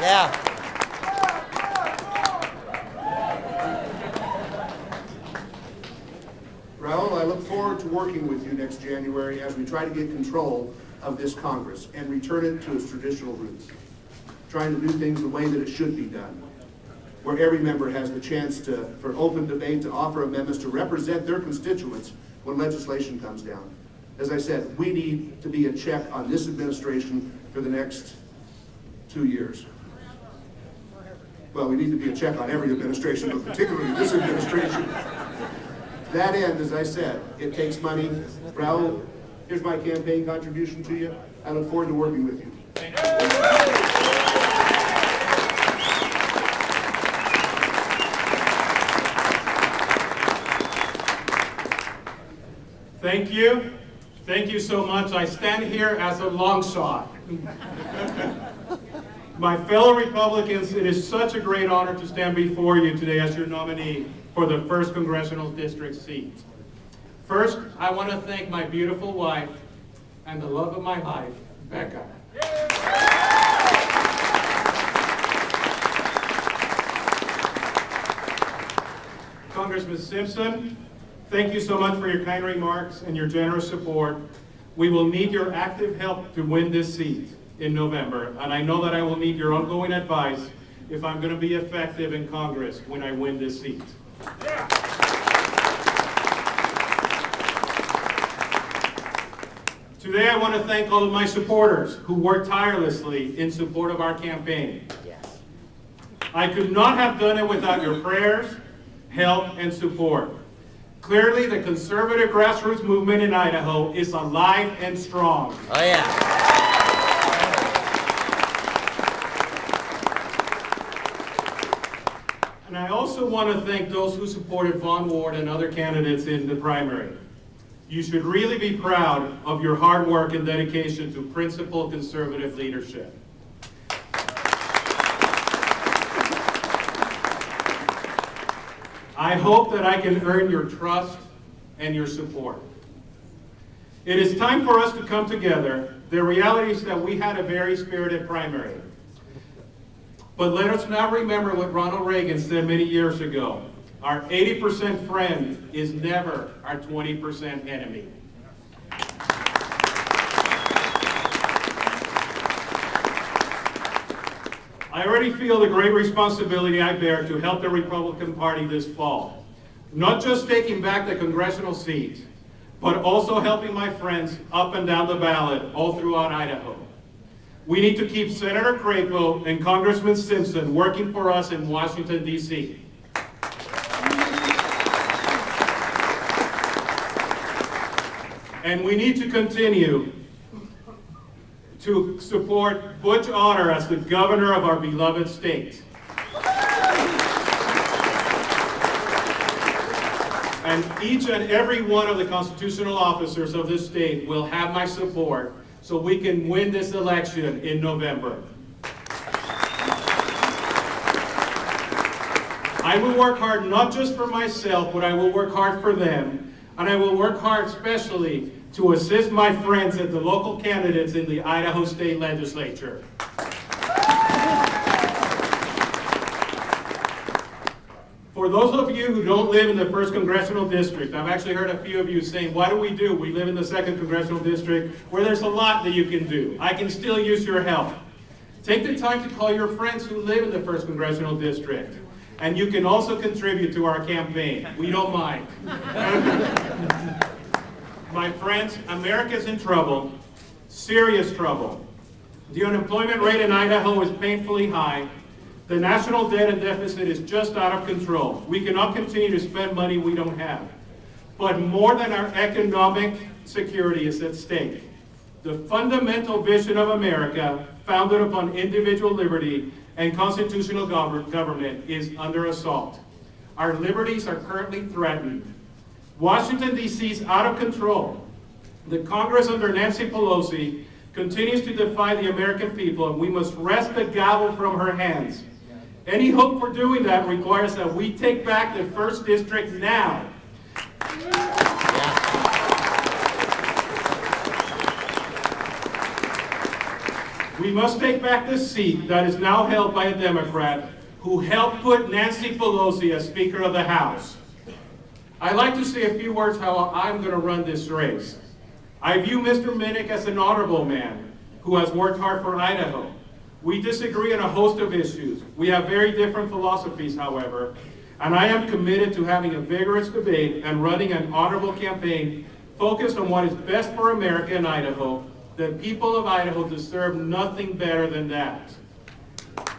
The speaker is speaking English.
Yeah. Raul, I look forward to working with you next January as we try to get control of this Congress and return it to its traditional roots, trying to do things the way that it should be done, where every member has the chance for open debate, to offer amendments, to represent their constituents when legislation comes down. As I said, we need to be a check on this administration for the next 2 years. Well, we need to be a check on every administration, but particularly this administration. To that end, as I said, it takes money. Raul, here's my campaign contribution to you. I look forward to working with you. Thank you. Thank you. Thank you so much. I stand here as a long shot. My fellow Republicans, it is such a great honor to stand before you today as your nominee for the 1st Congressional District seat. First, I want to thank my beautiful wife and the love of my life, Becca. Congressman Simpson, thank you so much for your kind remarks and your generous support. We will need your active help to win this seat in November, and I know that I will need your ongoing advice if I'm going to be effective in Congress when I win this seat. Today I want to thank all of my supporters who worked tirelessly in support of our campaign. Yes. I could not have done it without your prayers, help, and support. Clearly, the conservative grassroots movement in Idaho is alive and strong. Oh, yeah. And I also want to thank those who supported Vaughn Ward and other candidates in the primary. You should really be proud of your hard work and dedication to principled conservative leadership. I hope that I can earn your trust and your support. It is time for us to come together. The reality is that we had a very spirited primary. But let us now remember what Ronald Reagan said many years ago. Our 80% friend is never our 20% enemy. I already feel the great responsibility I bear to help the Republican Party this fall. Not just taking back the congressional seat, but also helping my friends up and down the ballot all throughout Idaho. We need to keep Senator Crapo and Congressman Simpson working for us in Washington, D.C. And we need to continue to support Butch Otter as the governor of our beloved state. And each and every one of the constitutional officers of this state will have my support so we can win this election in November. I will work hard not just for myself, but I will work hard for them. And I will work hard especially to assist my friends at the local candidates in the Idaho State Legislature. For those of you who don't live in the 1st Congressional District, I've actually heard a few of you saying, what do? We live in the 2nd Congressional District, where there's a lot that you can do. I can still use your help. Take the time to call your friends who live in the 1st Congressional District. And you can also contribute to our campaign. We don't mind. My friends, America's in trouble, serious trouble. The unemployment rate in Idaho is painfully high. The national debt and deficit is just out of control. We cannot continue to spend money we don't have. But more than our economic security is at stake. The fundamental vision of America, founded upon individual liberty and constitutional government, is under assault. Our liberties are currently threatened. Washington, D.C. is out of control. The Congress under Nancy Pelosi continues to defy the American people, and we must wrest the gavel from her hands. Any hope for doing that requires that we take back the 1st District now. We must take back the seat that is now held by a Democrat who helped put Nancy Pelosi as Speaker of the House. I'd like to say a few words how I'm going to run this race. I view Mr. Minnick as an honorable man who has worked hard for Idaho. We disagree on a host of issues. We have very different philosophies, however, and I am committed to having a vigorous debate and running an honorable campaign focused on what is best for America and Idaho. The people of Idaho deserve nothing better than that.